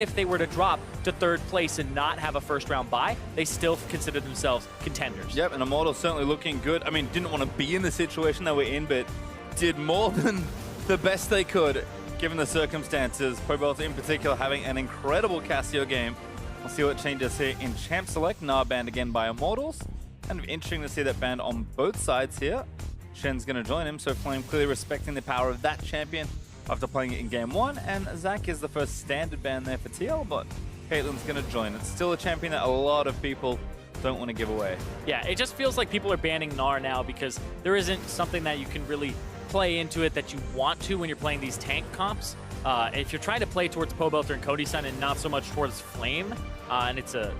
if they were to drop to third place and not have a first round bye, they still consider themselves contenders. Yep, and Immortals certainly looking good. I mean, didn't want to be in the situation they were in, but did more than the best they could, given the circumstances. ProBelter in particular having an incredible Cassio game. We'll see what changes here in Champ Select. Nah banned again by Immortals. Kind of interesting to see that banned on both sides here. Shen's going to join him, so Flame clearly respecting the power of that champion after playing it in game one. And Zach is the first standard ban there for TL, but Caitlyn's going to join. It's still a champion that a lot of people don't want to give away. Yeah, it just feels like people are banning Gnar now because there isn't something that you can really play into it that you want to when you're playing these tank comps. If you're trying to play towards ProBelter and Cody-san and not so much towards Flame, and it's a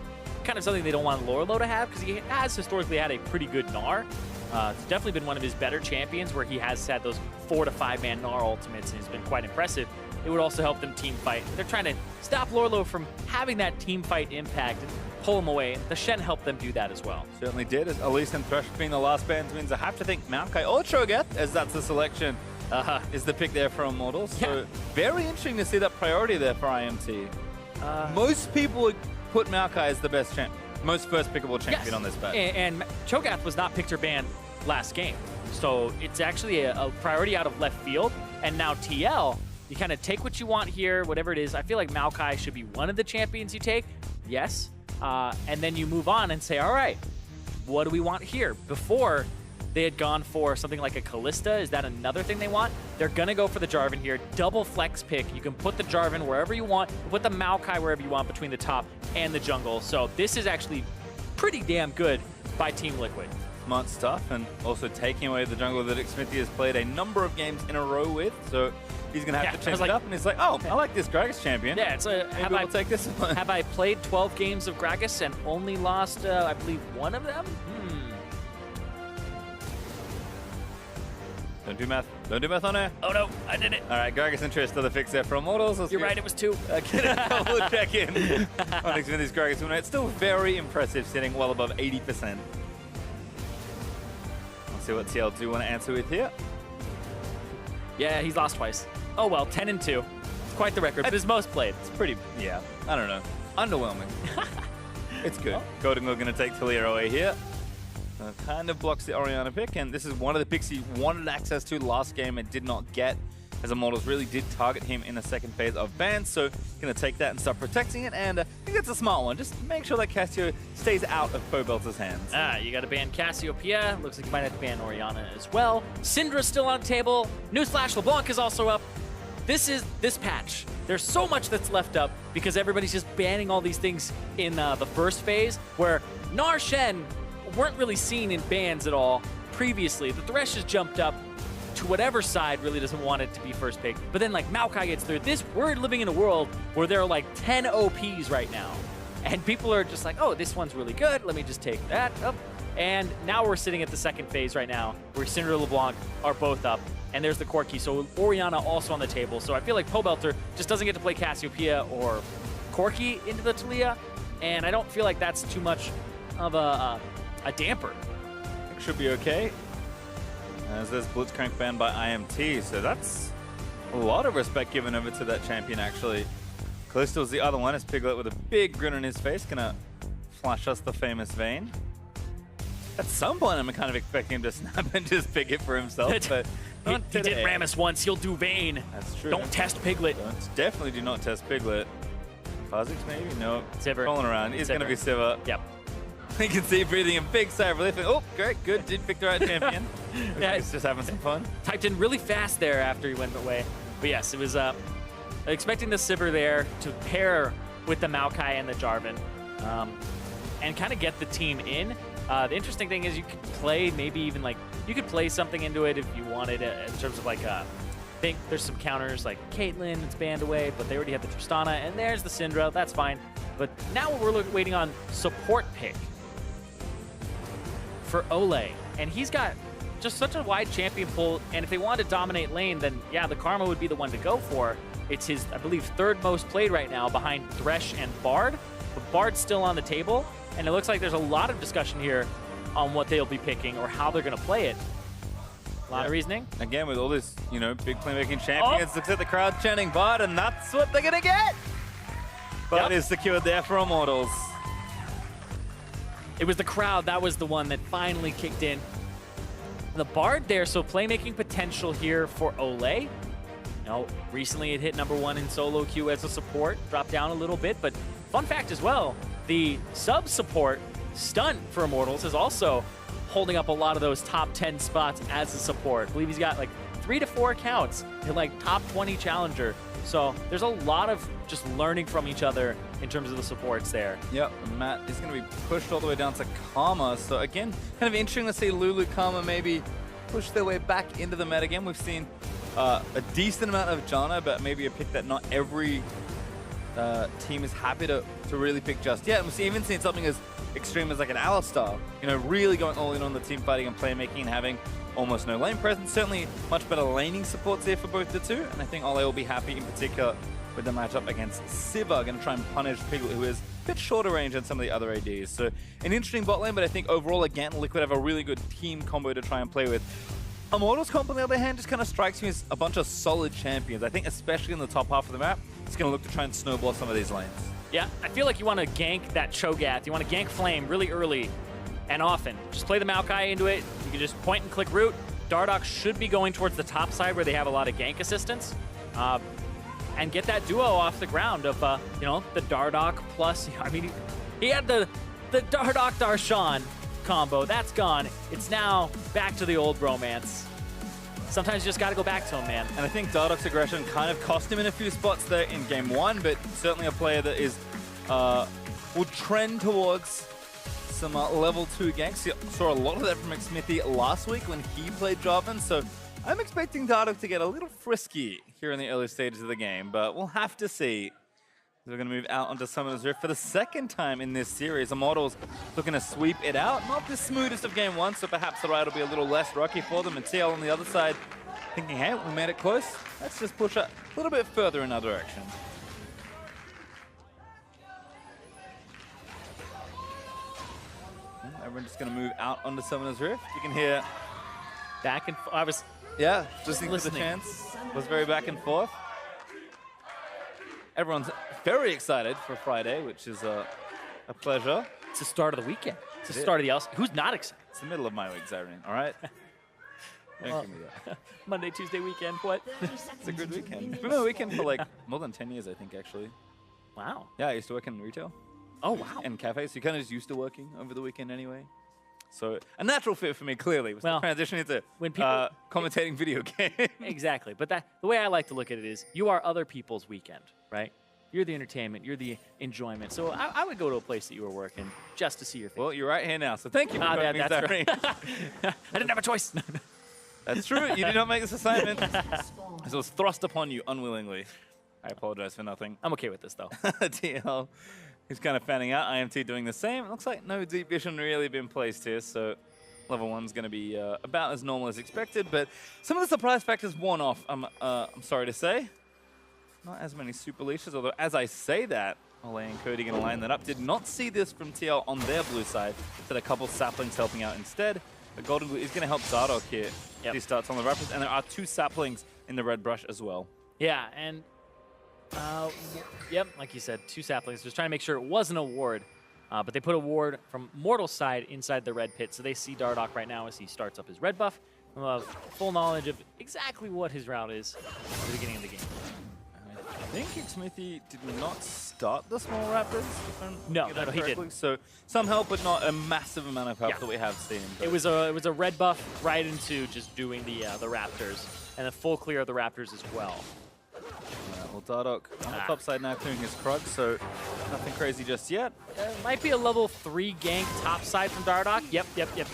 kind of something they don't want Lorelo to have because he has historically had a pretty good Gnar. It's definitely been one of his better champions where he has had those 4 to 5 man Gnar ultimates and has been quite impressive. It would also help them team fight. They're trying to stop Lorelo from having that team fight impact and pull him away. The Shen helped them do that as well. Certainly did, as Elise and Thresh being the last bans means I have to think Maokai or Cho'Gath, as that's the selection, is the pick there for Immortals. Yeah. So very interesting to see that priority there for IMT. Most people would put Maokai as the best champion. Most first pickable champion on this bet. And Cho'Gath was not picked or banned last game. So it's actually a priority out of left field. And now TL, you kind of take what you want here, whatever it is. I feel like Maokai should be one of the champions you take. Yes. And then you move on and say, all right, what do we want here? Before, they had gone for something like a Kalista. Is that another thing they want? They're going to go for the Jarvan here. Double flex pick. You can put the Jarvan wherever you want. Put the Maokai wherever you want between the top and the jungle. So this is actually pretty damn good by Team Liquid. Smart stuff, and also taking away the jungle that Xmithie has played a number of games in a row with. So he's going to have to change it up, and he's like, oh, I like this Gragas champion. Yeah, it's a, maybe we'll take this one. Have I played 12 games of Gragas and only lost, I believe, one of them? Don't do math. Don't do math on air. Oh no, I did it. All right, Gragas and Trish, the fix there for Immortals. You're right, it was 2. Get a double check in on Xmithie's Gragas win. It's still very impressive, sitting well above 80%. Let's see what TL do want to answer with here. Yeah, he's lost twice. Oh well, 10-2. It's quite the record, but his most played. It's pretty, yeah, I don't know. Underwhelming. It's good. Golden Glue going to take Talia away here. Kind of blocks the Orianna pick, and this is one of the picks he wanted access to last game and did not get, as Immortals really did target him in the second phase of ban, so going to take that and start protecting it, and I think that's a smart one. Just make sure that Cassio stays out of ProBelter's hands. You got to ban Cassiopeia. Looks like you might have to ban Orianna as well. Syndra's still on the table. Newsflash, LeBlanc is also up. This patch. There's so much that's left up because everybody's just banning all these things in the first phase, where Gnar Shen weren't really seen in bans at all previously. The Thresh has jumped up to whatever side really doesn't want it to be first pick. But then like Maokai gets through. We're living in a world where there are like 10 OPs right now. And people are just like, oh, this one's really good. Let me just take that up. And now we're sitting at the second phase right now where Syndra and LeBlanc are both up. And there's the Corki. So Orianna also on the table. So I feel like ProBelter just doesn't get to play Cassiopeia or Corki into the Talia. And I don't feel like that's too much of a damper. I think should be okay. As there's Blitzcrank banned by IMT, so that's a lot of respect given over to that champion, actually. Callisto's the other one, as Piglet with a big grin on his face, gonna flash us the famous Vayne. At some point, I'm kind of expecting him to snap and just pick it for himself, but he did Rammus once, he'll do Vayne. That's true. Don't test Piglet. Definitely do not test Piglet. Kha'Zix maybe? No. Sivir. Rolling around. He's gonna be Sivir. Yep. You can see breathing a big sigh of relief. Oh, great, good. Did pick the right champion. Yeah, he's just having some fun. Typed in really fast there after he went away. But yes, it was expecting the Sivir there to pair with the Maokai and the Jarvan and kind of get the team in. The interesting thing is you could play maybe even like, you could play something into it if you wanted in terms of like, I think there's some counters like Caitlyn, it's banned away, but they already have the Tristana, and there's the Syndra, that's fine. But now we're waiting on support pick for Ole, and he's got just such a wide champion pool, and if they want to dominate lane, then yeah, the Karma would be the one to go for. It's his, I believe, 3rd most played right now behind Thresh and Bard, but Bard's still on the table, and it looks like there's a lot of discussion here on what they'll be picking or how they're going to play it. A lot of reasoning. Again, with all this, you know, big playmaking champions, looks at the crowd chanting Bard, and that's what they're going to get! but is secured there for Immortals. It was the crowd, that was the one that finally kicked in. The Bard there, so playmaking potential here for Olay. Now, recently it hit #1 in solo queue as a support, dropped down a little bit, but fun fact as well, the sub support stunt for Immortals is also holding up a lot of those top 10 spots as a support. I believe he's got like 3 to 4 accounts in like top 20 challenger. So there's a lot of just learning from each other in terms of the supports there. Yep, Matt is going to be pushed all the way down to Karma. So again, kind of interesting to see Lulu Karma maybe push their way back into the meta again. We've seen a decent amount of Janna, but maybe a pick that not every team is happy to really pick just yet. And we've even seen something as extreme as like an Alistar, you know, really going all in on the team fighting and playmaking and having almost no lane presence. Certainly much better laning supports there for both the two. And I think Ole will be happy in particular with the matchup against Siva, going to try and punish Piglet, who is a bit shorter range than some of the other ADs. So an interesting bot lane, but I think overall, again, Liquid have a really good team combo to try and play with. Immortals comp, on the other hand, just kind of strikes me as a bunch of solid champions. I think especially in the top half of the map, it's going to look to try and snowball some of these lanes. Yeah, I feel like you want to gank that Cho'Gath. You want to gank Flame really early and often. Just play the Maokai into it. You can just point and click root. Dardoch should be going towards the top side where they have a lot of gank assistance. And get that duo off the ground of, you know, the Dardoch plus, I mean, he had the Dardoch-Darshan combo. That's gone. It's now back to the old romance. Sometimes you just got to go back to him, man. And I think Dardoch's aggression kind of cost him in a few spots there in game 1, but certainly a player that is will trend towards some level 2 ganks. You saw a lot of that from McSmithy last week when he played Jarvan, so I'm expecting Dardoch to get a little frisky here in the early stages of the game, but we'll have to see. We're going to move out onto Summoner's Rift for the second time in this series. Immortals looking to sweep it out. Not the smoothest of game 1, so perhaps the ride will be a little less rocky for them. And TL on the other side thinking, hey, we made it close. Let's just push it a little bit further in our direction. Everyone's just going to move out onto Summoner's Rift. You can hear Back and I was yeah, just listening to the listening. chants. Was very back and forth. Everyone's very excited for Friday, which is a pleasure. It's the start of the weekend. It's the start of the LCS. Who's not excited? It's the middle of my week, Zyrene, all right? Don't give me that. Monday, Tuesday weekend, what? It's a good weekend. It's been a weekend for like more than 10 years, I think, actually. Wow. Yeah, I used to work in retail Oh, wow. and cafes, so you kind of just used to working over the weekend anyway. So a natural fit for me, clearly, was Well, transitioning to when people- commentating video games. Exactly. But that the way I like to look at it is you are other people's weekend, right? You're the entertainment. You're the enjoyment. So I would go to a place that you were working just to see your face. Well, you're right here now, so thank you for Yeah, me, that's Zyrene. right. I didn't have a choice. That's true. You did not make this assignment. This was thrust upon you unwillingly. I apologize for nothing. I'm okay with this, though. TL is kind of fanning out. IMT doing the same. It looks like no deep vision really been placed here, so level 1's going to be about as normal as expected, but some of the surprise factors worn off, I'm sorry to say. Not as many super leashes, although as I say that, Ole and Cody going to line that up. Did not see this from TL on their blue side. Said a couple saplings helping out instead. The Golden Glue is going to help Dardoch here. Yep. He starts on the Raptors, and there are 2 saplings in the red brush as well. Yeah, and yep, like you said, 2 saplings. Just trying to make sure it wasn't a ward. But they put a ward from Mortal's side inside the red pit, so they see Dardoch right now as he starts up his red buff. We'll have full knowledge of exactly what his route is at the beginning of the game. I think Smithy did not start the small Raptors. If I'm No, thinking that no, he correctly. didn't. So some help, but not a massive amount of help Yeah. that we have seen. It was a red buff right into just doing the Raptors, and a full clear of the Raptors as well. Well, Dardoch on the top side now clearing his Krug, so nothing crazy just yet. Might be a level 3 gank top side from Dardoch. Yep.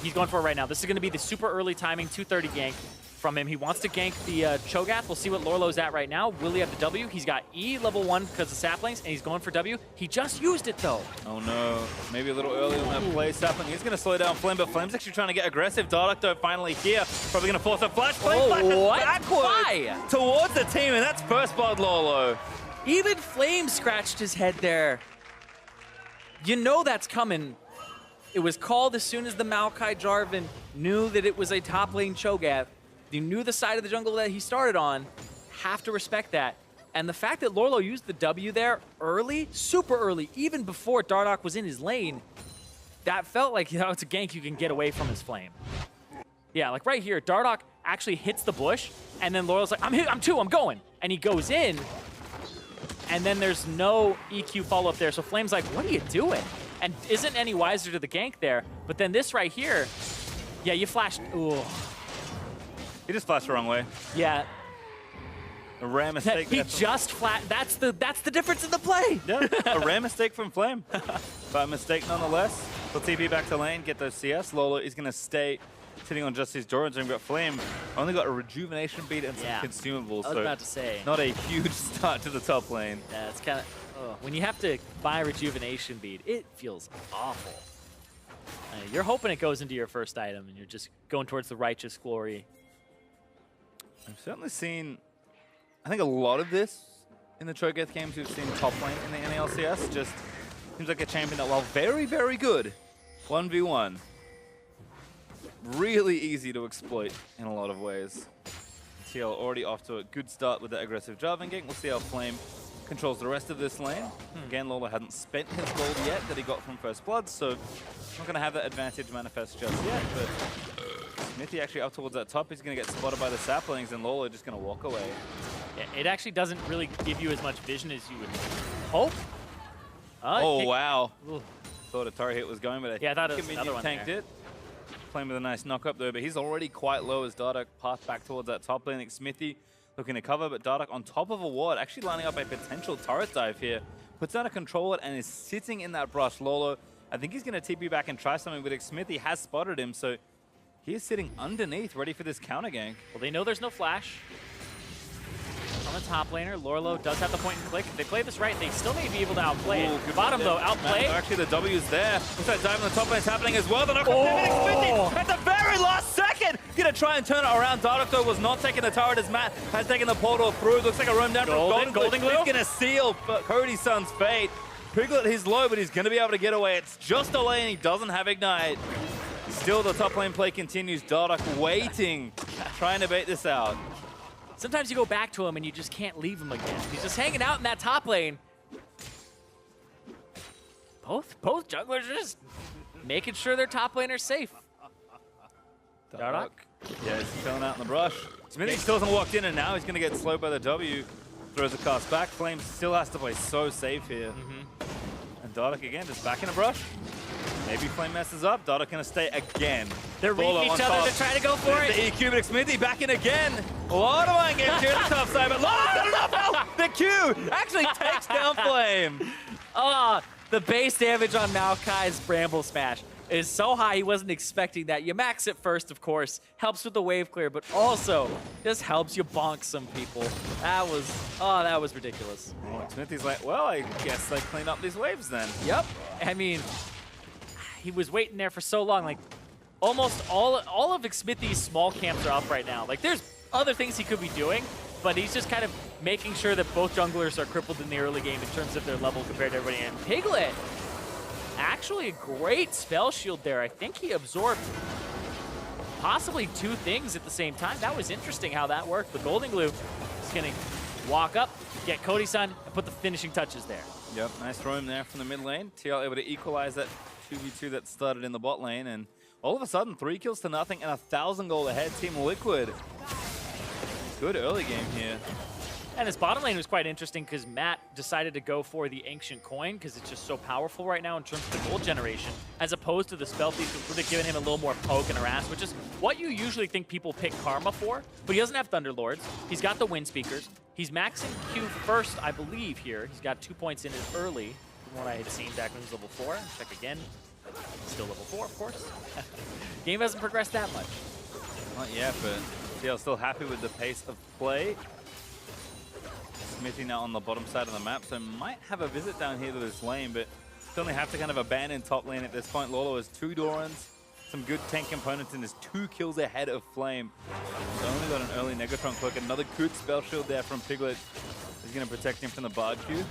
He's going for it right now. This is going to be the super early timing 230 gank from him. He wants to gank the Cho'Gath. We'll see what Lorlo's at right now. Will he have the W? He's got E level 1 because of saplings, and he's going for W. He just used it, though. Oh no, maybe a little early on that play. Sapling, he's going to slow down Flame, but Flame's actually trying to get aggressive. Dardoch, though, finally here. Probably going to force a flash. Flame flashes what? backwards Why? towards the team, and that's first blood Lolo. Even Flame scratched his head there. You know that's coming. It was called as soon as the Maokai Jarvan knew that it was a top lane Cho'Gath. You knew the side of the jungle that he started on. Have to respect that. And the fact that Lorlo used the W there early, super early, even before Dardoch was in his lane, that felt like, it's a gank you can get away from his flame. Yeah, like right here, Dardoch actually hits the bush, and then Lorlo's like, I'm two, I'm going. And he goes in, and then there's no EQ follow-up there. So Flame's like, what are you doing? And isn't any wiser to the gank there. But then this right here, yeah, you flashed. Ooh. He just flashed the wrong way. Yeah. A rare mistake. He just flat. That's the difference in the play. Yeah, a rare mistake from Flame. But a mistake nonetheless. We'll TP back to lane, get those CS. Lolo is going to stay sitting on just his Doran's ring, but Flame only got a rejuvenation bead and some consumables. I was about to say. Not a huge start to the top lane. Yeah, it's kind of, when you have to buy a rejuvenation bead, it feels awful. You're hoping it goes into your first item, and you're just going towards the righteous glory. I've certainly seen, I think a lot of this in the Cho'Gath games we've seen top lane in the LCS. Just seems like a champion that, while very, very good, 1v1, really easy to exploit in a lot of ways. TL already off to a good start with that aggressive Jarvan gank. We'll see how Flame controls the rest of this lane. Again, Lola hadn't spent his gold yet that he got from First Blood, so not going to have that advantage manifest just yet, but Smithy actually up towards that top. He's going to get spotted by the saplings, and Lola just going to walk away. Yeah, it actually doesn't really give you as much vision as you would hope. Oh, wow. Ooh. Thought a turret hit was going, but I thought it was Minion another one tanked there. it. Playing with a nice knock up there, but he's already quite low as Dardoch passed back towards that top lane. Smithy looking to cover, but Dardoch on top of a ward, actually lining up a potential turret dive here. Puts down a controller and is sitting in that brush. Lolo, I think he's going to TP back and try something, but Smithy has spotted him, so he is sitting underneath, ready for this counter gank. Well, they know there's no flash on the top laner. Lorlo does have the point and click. If they play this right, they still may be able to outplay it. Bottom, though, outplay. Actually, the W's there. Looks like dive on the top lane is happening as well. The knock Smithy at the very last second. Gonna try and turn it around. Dardoch, though, was not taking the turret as Matt has taken the portal through. Looks like a roam down from Golden Glue. He's gonna seal Cody's son's fate. Piglet, he's low, but he's gonna be able to get away. It's just a lane. He doesn't have Ignite. Still, the top lane play continues. Dardoch waiting, trying to bait this out. Sometimes you go back to him and you just can't leave him again. He's just hanging out in that top lane. Both junglers are just making sure their top lane are safe. Dardoch? Yeah, he's chilling out in the brush. Smithy still hasn't walked in, and now he's going to get slowed by the W. Throws a cast back. Flame still has to play so safe here. And Dardoch again, just back in the brush. Maybe Flame messes up. Dardoch going to stay again. They're reading each other to try to go for it. The EQ, but Smithy back in again. A lot of mind games here at the top side, but Lolo's got enough help. The Q actually takes down Flame. The base damage on Maokai's Bramble Smash is so high, he wasn't expecting that. You max it first, of course. Helps with the wave clear, but also just helps you bonk some people. That was ridiculous. Oh, Smithy's like, well, I guess they clean up these waves then. Yep. I mean, he was waiting there for so long. Like, almost all of Smithy's small camps are up right now. Like, there's other things he could be doing, but he's just kind of making sure that both junglers are crippled in the early game in terms of their level compared to everybody. And Piglet, actually a great spell shield there. I think he absorbed possibly two things at the same time. That was interesting how that worked. But Golden Glue is going to walk up, get Cody-san, and put the finishing touches there. Yep, nice roam there from the mid lane. TL able to equalize that 2v2 that started in the bot lane, and all of a sudden 3 kills to nothing and 1,000 gold ahead. Team Liquid. Good early game here. And his bottom lane was quite interesting because Matt decided to go for the Ancient Coin because it's just so powerful right now in terms of the gold generation, as opposed to the Spell Thief, which would have given him a little more poke and harass, which is what you usually think people pick Karma for. But he doesn't have Thunderlords. He's got the Wind Speakers. He's maxing Q first, I believe, here. He's got 2 points in it early from what I had seen back when he was level 4. Check again. Still level 4, of course. Game hasn't progressed that much. Not yet, but TL still happy with the pace of play. Smithy now on the bottom side of the map, so might have a visit down here to this lane, but still only have to kind of abandon top lane at this point. Lolo has 2 Dorans, some good tank components, and is 2 kills ahead of Flame. He's only got an early Negatron click. Another good spell shield there from Piglet is going to protect him from the Bard Q.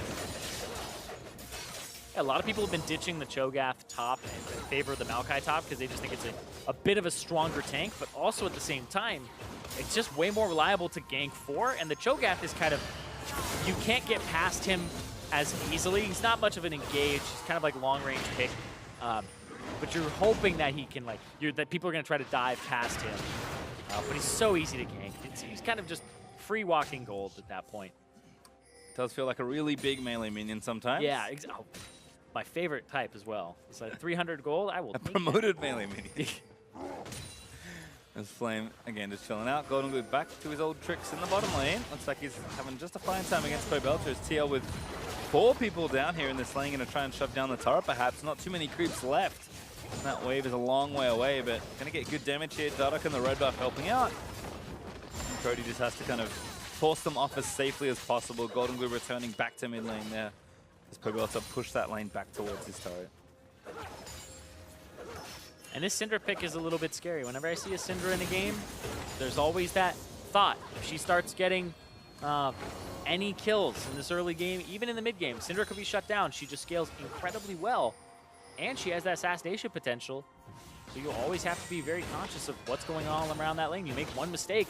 A lot of people have been ditching the Cho'Gath top in favor of the Maokai top because they just think it's a bit of a stronger tank, but also at the same time, it's just way more reliable to gank for, and the Cho'Gath is kind of you can't get past him as easily. He's not much of an engage. He's kind of like long-range pick. But you're hoping that he can, like, that people are going to try to dive past him. But he's so easy to gank. He's kind of just free walking gold at that point. It does feel like a really big melee minion sometimes. Yeah, oh, my favorite type as well. It's like 300 gold. I will take promoted melee minion. As Flame, again, just chilling out. Golden Glue back to his old tricks in the bottom lane. Looks like he's having just a fine time against Pobelter. As TL with 4 people down here in this lane, going to try and shove down the turret perhaps. Not too many creeps left. And that wave is a long way away, but going to get good damage here. Dardoch and the red buff helping out. And Cody just has to kind of force them off as safely as possible. Golden Glue returning back to mid lane there. As Pobelter push that lane back towards his turret. And this Syndra pick is a little bit scary. Whenever I see a Syndra in a game, there's always that thought. If she starts getting any kills in this early game, even in the mid game, Syndra could be shut down. She just scales incredibly well. And she has that assassination potential. So you always have to be very conscious of what's going on around that lane. You make one mistake,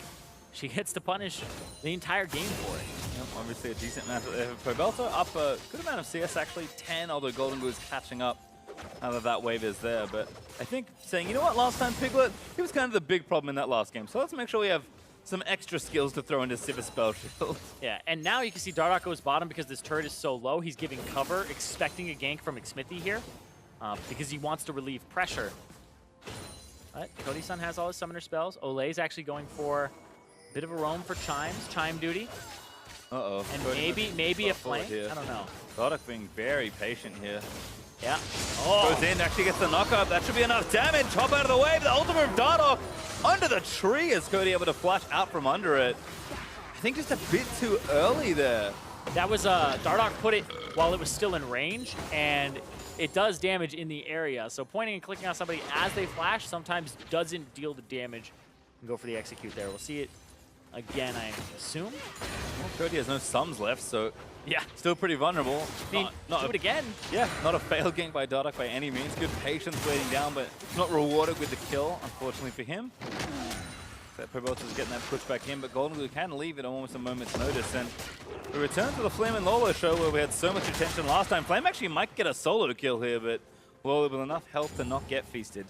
she gets to punish the entire game for it. Yep, obviously a decent amount of Pobelter up a good amount of CS actually, 10, although Golden Glue is catching up now that wave is there. But I think saying, you know what, last time Piglet, he was kind of the big problem in that last game. So let's make sure we have some extra skills to throw into Sivir Spell Shield. Yeah, and now you can see Dardoch goes bottom because this turret is so low. He's giving cover, expecting a gank from Xmithie here because he wants to relieve pressure. But Cody-san has all his summoner spells. Olay's actually going for a bit of a roam for Chimes, Chime duty. Uh-oh. And maybe a flank? I don't know. Dardoch being very patient here. Yeah. Oh. Goes in, actually gets the knockup. That should be enough damage. Hop out of the way. The ultimate of Dardoch under the tree. Is Cody able to flash out from under it? I think just a bit too early there. That was, Dardoch put it while it was still in range, and it does damage in the area. So pointing and clicking on somebody as they flash sometimes doesn't deal the damage. And go for the execute there. We'll see it again, I assume. Well, Cody has no sums left, so yeah, still pretty vulnerable. I mean, do it again. Yeah, not a failed gank by Dardoch by any means. Good patience waiting down, but not rewarded with the kill, unfortunately for him. So Pobelter's getting that push back in, but Golden Glue can leave it on almost a moment's notice. And we return to the Flame and Lolo show where we had so much attention last time. Flame actually might get a solo kill here, but Lolo with enough health to not get feasted.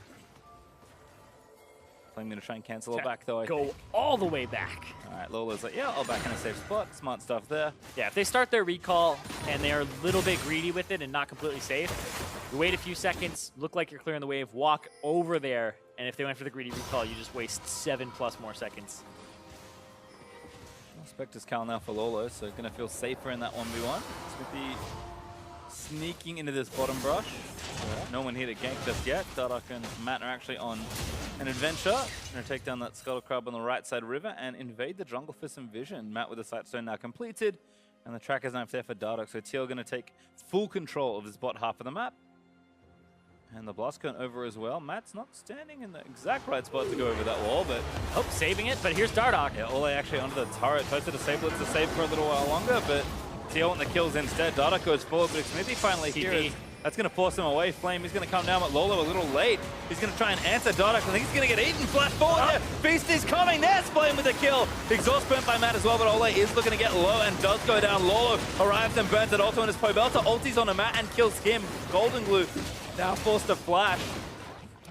I'm going to try and cancel it back, though. Go all the way back. All right, Lola's like, yeah, I'll back in a safe spot. Smart stuff there. Yeah, if they start their recall and they're a little bit greedy with it and not completely safe, you wait a few seconds, look like you're clearing the wave, walk over there, and if they went for the greedy recall, you just waste 7+ more seconds. Spectre's Cal now for Lolo, so going to feel safer in that 1v1. Xmithie sneaking into this bottom brush. Yeah. No one here to gank just yet. Dardoch and Matt are actually on an adventure. Going to take down that Scuttle Crab on the right side river and invade the jungle for some vision. Matt with the Sightstone now completed, and the Tracker's knife there for Dardoch. So TL going to take full control of this bot half of the map. And the Blast Cone over as well. Matt's not standing in the exact right spot to go over that wall, but... Oh, saving it, but here's Dardoch. Yeah, Ole actually onto the turret. Tries to disable it to save for a little while longer, but TL want the kills instead. Dardoch goes forward, but Xmithie finally here. That's going to force him away. Flame, he's going to come down, but Lolo a little late. He's going to try and answer Dardoch. I think he's going to get eaten. Flash forward there. Feast is coming. There's Flame with the kill. Exhaust burnt by Matt as well, but Ole is looking to get low and does go down. Lolo arrives and burns it also, and his Pobelter ultis on a Matt and kills him. Golden Glue now forced to flash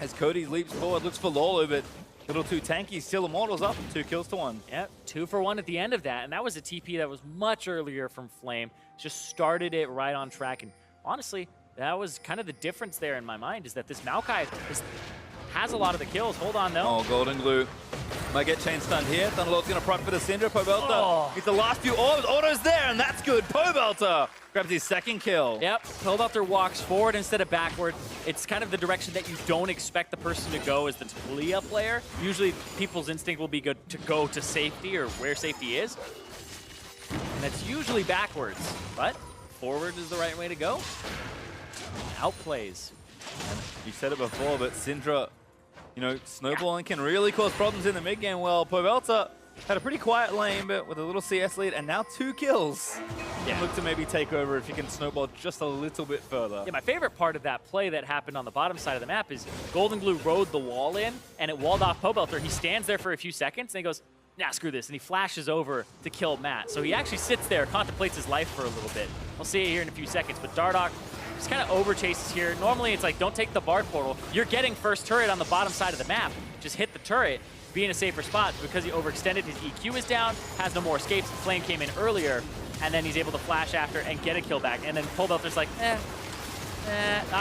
as Cody leaps forward, looks for Lolo, but a little too tanky. Still Immortals up, 2 kills to 1. Yep, 2 for 1 at the end of that, and that was a TP that was much earlier from Flame. Just started it right on track, and honestly, that was kind of the difference there in my mind, is that this Maokai has a lot of the kills. Hold on, though. Oh, Golden Glue might get chain stunned here. Thunderlord's going to proc for the Syndra. Pobelter gets the last few orbs. Auto's there, and that's good. Pobelter grabs his second kill. Yep, Pobelter walks forward instead of backward. It's kind of the direction that you don't expect the person to go as the Talia player. Usually, people's instinct will be good to go to safety or where safety is. And that's usually backwards, but forward is the right way to go. Outplays. And you said it before, but Syndra, you know, snowballing can really cause problems in the mid game. Well, Pobelter had a pretty quiet lane, but with a little CS lead and now 2 kills. Yeah. Look to maybe take over if you can snowball just a little bit further. Yeah, my favorite part of that play that happened on the bottom side of the map is Golden Glue rode the wall in and it walled off Pobelter. He stands there for a few seconds and he goes, nah, screw this, and he flashes over to kill Matt. So he actually sits there, contemplates his life for a little bit. We'll see it here in a few seconds, but Dardoch just kind of over chases here. Normally it's like, don't take the Bard portal. You're getting first turret on the bottom side of the map. Just hit the turret, be in a safer spot. Because he overextended, his EQ is down, has no more escapes. Flame came in earlier, and then he's able to flash after and get a kill back. And then Pobelter's like,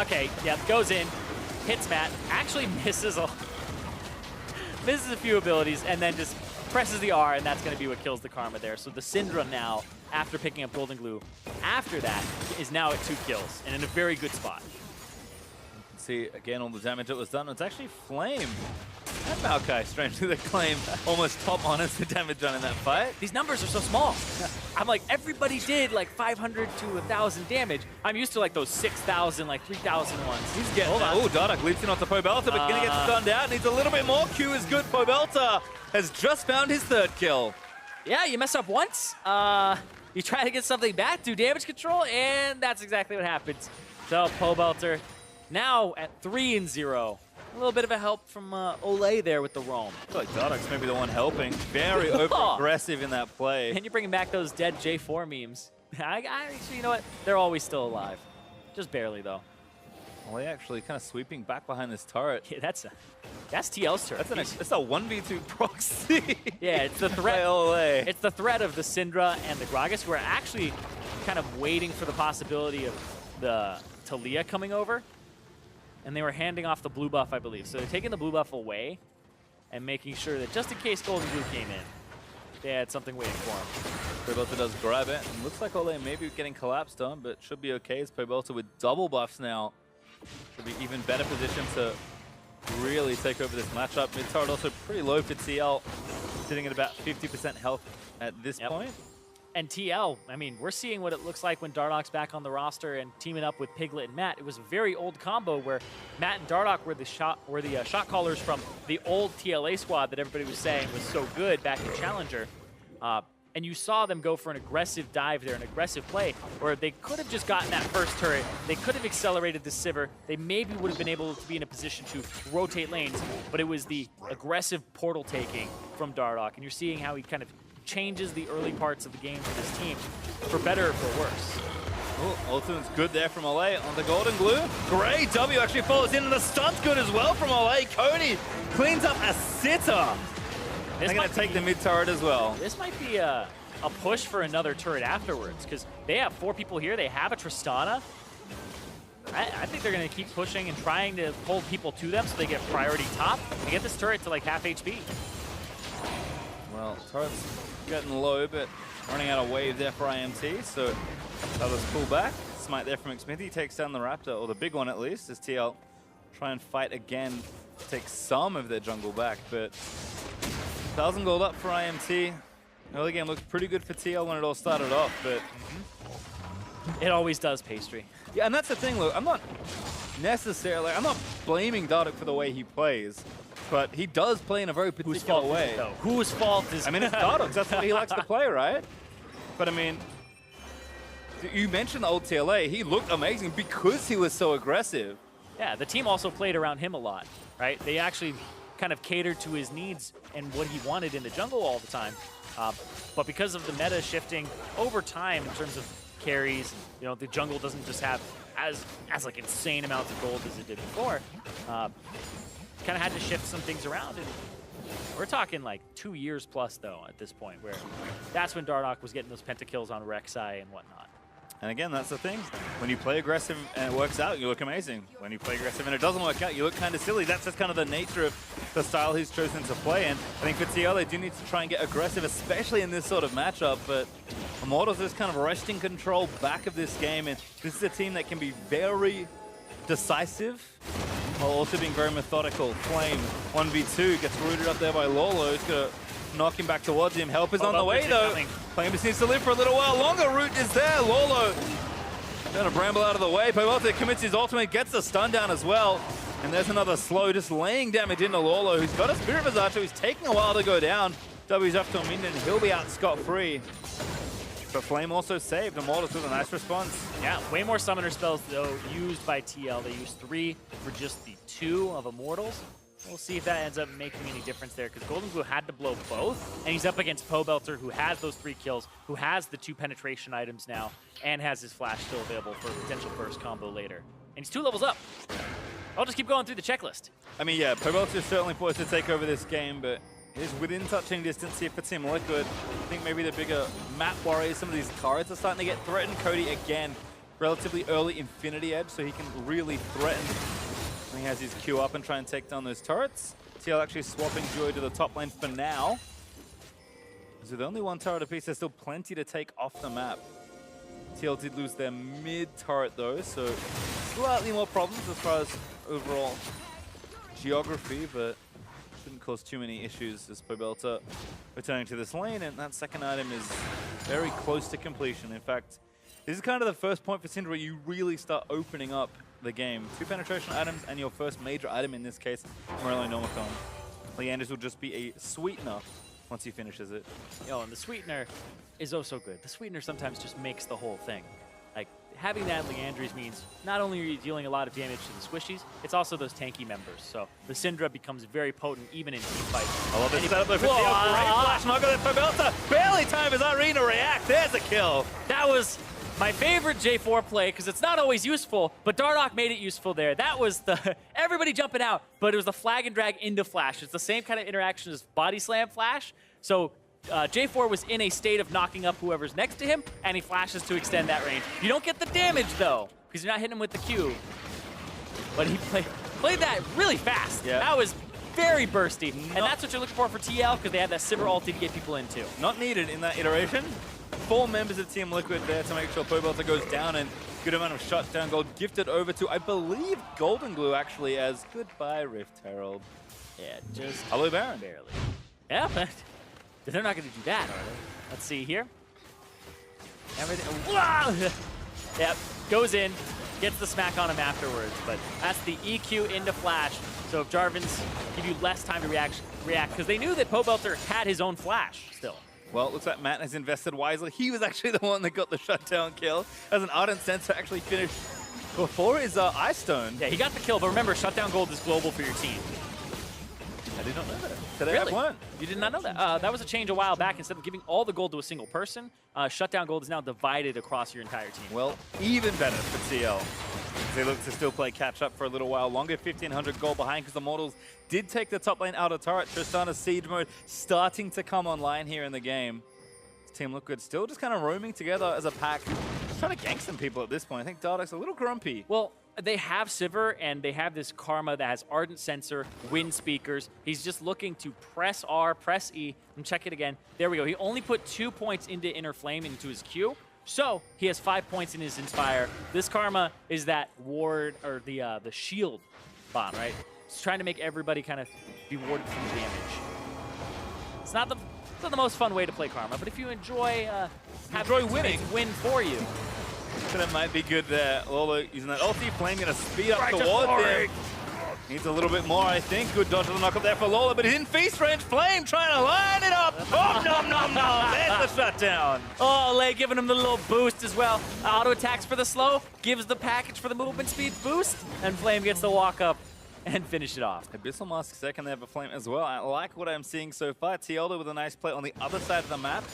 okay, yeah, goes in, hits Matt, actually misses a few abilities, and then just presses the R, and that's going to be what kills the Karma there. So the Syndra now, after picking up Golden Glue, after that, is now at 2 kills, and in a very good spot. See, again, all the damage that was done. It's actually Flame and Maokai, strangely, the claim almost top honors the damage done in that fight. These numbers are so small. I'm like, everybody did like 500 to 1,000 damage. I'm used to like those 6,000, like 3,000 ones. He's getting that. Oh, Dardoch leaps in onto Pobelter, but gonna get stunned out. Needs a little bit more. Q is good. Pobelter has just found his 3rd kill. Yeah, you mess up once. You try to get something back, do damage control, and that's exactly what happens. So Pobelter now at 3-0. A little bit of a help from Olay there with the roam. I feel like Dardoch's maybe the one helping. Very over-aggressive in that play. And you're bringing back those dead J4 memes. Actually, you know what? They're always still alive. Just barely, though. Olay actually kind of sweeping back behind this turret. Yeah, that's TL's turret. That's a 1v2 proxy. Yeah, it's the threat. Olay. It's the threat of the Syndra and the Gragas, who are actually kind of waiting for the possibility of the Talia coming over. And they were handing off the blue buff, I believe. So they're taking the blue buff away and making sure that just in case Golden Glue came in, they had something waiting for him. Pobelter does grab it. And looks like Olay may be getting collapsed on, but should be okay as Pobelter with double buffs now. Should be even better positioned to really take over this matchup. Mid turret also pretty low for TL, sitting at about 50% health at this point. And TL, I mean, we're seeing what it looks like when Dardoch's back on the roster and teaming up with Piglet and Matt. It was a very old combo where Matt and Dardoch were the shot callers from the old TLA squad that everybody was saying was so good back in Challenger. And you saw them go for an aggressive dive there, an aggressive play, where they could have just gotten that first turret. They could have accelerated the Sivir. They maybe would have been able to be in a position to rotate lanes, but it was the aggressive portal taking from Dardoch. And you're seeing how he kind of changes the early parts of the game for this team, for better or for worse. Oh, ultimate's good there from Olay on the Golden Glue. Great W actually follows in, and the stun's good as well from Olay. Cody cleans up a sitter. They're going to take the mid turret as well. This might be a push for another turret afterwards, because they have 4 people here. They have a Tristana. I think they're going to keep pushing and trying to hold people to them so they get priority top and get this turret to like half HP. Well, turret's getting low, but running out of wave there for IMT, so others pull back. Smite there from Xmithy takes down the Raptor, or the big one at least, as TL try and fight again, take some of their jungle back, but 1,000 gold up for IMT. Early game looked pretty good for TL when it all started off, but it always does, Pastry. Yeah, and that's the thing, look, I'm not blaming Dardoch for the way he plays, but he does play in a very particular way. Whose fault is it? I mean, it's Dardoch. That's what he likes to play, right? But I mean, you mentioned the old TLA. He looked amazing because he was so aggressive. Yeah, the team also played around him a lot, right? They actually kind of catered to his needs and what he wanted in the jungle all the time. But because of the meta shifting over time in terms of carries, you know, the jungle doesn't just have as like insane amounts of gold as it did before. Kind of had to shift some things around, and we're talking like 2 years plus though at this point, where that's when Dardoch was getting those pentakills on Rek'Sai and whatnot. And again, that's the thing. When you play aggressive and it works out, you look amazing. When you play aggressive and it doesn't work out, you look kind of silly. That's just kind of the nature of the style he's chosen to play. And I think for TL, they do need to try and get aggressive, especially in this sort of matchup. But Immortals is kind of wresting control back of this game. And this is a team that can be very decisive while also being very methodical. Flame 1v2 gets rooted up there by Lolo. He's going to knock him back towards him. Help is on the way though. Flame just needs to live for a little while longer. Root is there. Lolo gonna bramble out of the way. Pobelter commits his ultimate, gets the stun down as well. And there's another slow, just laying damage into Lolo, who's got a Spirit Visage, who's taking a while to go down. W's up to Minden, he'll be out scot-free. But Flame also saved. Immortals with a nice response. Yeah, way more summoner spells though used by TL. They used 3 for just the 2 of Immortals. We'll see if that ends up making any difference there, because Golden Glue had to blow both, and he's up against Pobelter, who has those 3 kills, who has the 2 penetration items now, and has his flash still available for a potential burst combo later. And he's 2 levels up. I'll just keep going through the checklist. I mean, yeah, Pobelter is certainly poised to take over this game, but is within touching distance here for Team Liquid. I think maybe the bigger map worries, some of these turrets are starting to get threatened. Cody, again, relatively early Infinity Edge, so he can really threaten when he has his Q up and try and take down those turrets. TL actually swapping Joy to the top lane for now. So with only 1 turret apiece, there's still plenty to take off the map. TL did lose their mid turret though, so slightly more problems as far as overall geography, but shouldn't cause too many issues as Pobelter returning to this lane, and that second item is very close to completion. In fact, this is kind of the first point for Syndra where you really start opening up the game. 2 penetration items and your first major item in this case, Morello Nomicon. Leander's will just be a sweetener once he finishes it. Yo, and the sweetener is oh so good. The sweetener sometimes just makes the whole thing. Like, having that Leandries means not only are you dealing a lot of damage to the squishies, it's also those tanky members. So the Syndra becomes very potent even in team fights. I love this setup there for TL. Great flash knock on Pobelter. Barely time as Irina react. There's a kill. That was my favorite J4 play, because it's not always useful, but Dardoch made it useful there. That was the everybody jumping out, but it was the flag and drag into flash. It's the same kind of interaction as body slam flash. So J4 was in a state of knocking up whoever's next to him, and he flashes to extend that range. You don't get the damage, though, because you're not hitting him with the Q. But he played that really fast. Yeah. That was very bursty, and that's what you're looking for TL, because they had that Sivir ulti to get people into. Not needed in that iteration. 4 members of Team Liquid there to make sure Pobelter goes down, and good amount of shutdown gold gifted over to, I believe, Golden Glue actually, as goodbye Rift Herald. Yeah, just Hello, Baron. barely. Yeah, but they're not going to do that, are they? Let's see here. Everything. Wow! Yep, goes in, gets the smack on him afterwards, but that's the EQ into flash. So if Jarvan's give you less time to react, because they knew that Pobelter had his own flash still. Well, it looks like Matt has invested wisely. He was actually the one that got the shutdown kill, as an Ardent Sensor actually finished before his Ice Stone. Yeah, he got the kill, but remember, shutdown gold is global for your team. I did not know that. Today Really? I've learned. You did not know that. That was a change a while back. Instead of giving all the gold to a single person, shutdown gold is now divided across your entire team. Well, even better for TL. They look to still play catch-up for a little while longer. 1,500 gold behind, because the Immortals did take the top lane out of turret. Tristana's Siege mode starting to come online here in the game. Team Liquid still just kind of roaming together as a pack. Just trying to gank some people at this point. I think Dardoch's a little grumpy. Well, they have Sivir, and they have this Karma that has Ardent Sensor, Wind Speakers. He's just looking to press R, press E, and check it again. There we go. He only put 2 points into Inner Flame into his Q. So he has 5 points in his Inspire. This Karma is that ward, or the shield bot, right? It's trying to make everybody kind of be warded from damage. It's not the most fun way to play Karma, but if you enjoy having winning, win for you. So that might be good there. Lola using that ulti. Flame going to speed up towards him. Needs a little bit more, I think. Good dodge of the knock-up there for Lola, but he's in feast range. Flame trying to line it up. Oh, nom, nom, nom. There's the shutdown. Oh, Lei giving him the little boost as well. Auto attacks for the slow, gives the package for the movement speed boost, and Flame gets the walk up and finish it off. Abyssal Mask second there for Flame as well. I like what I'm seeing so far. Teal'c with a nice play on the other side of the map.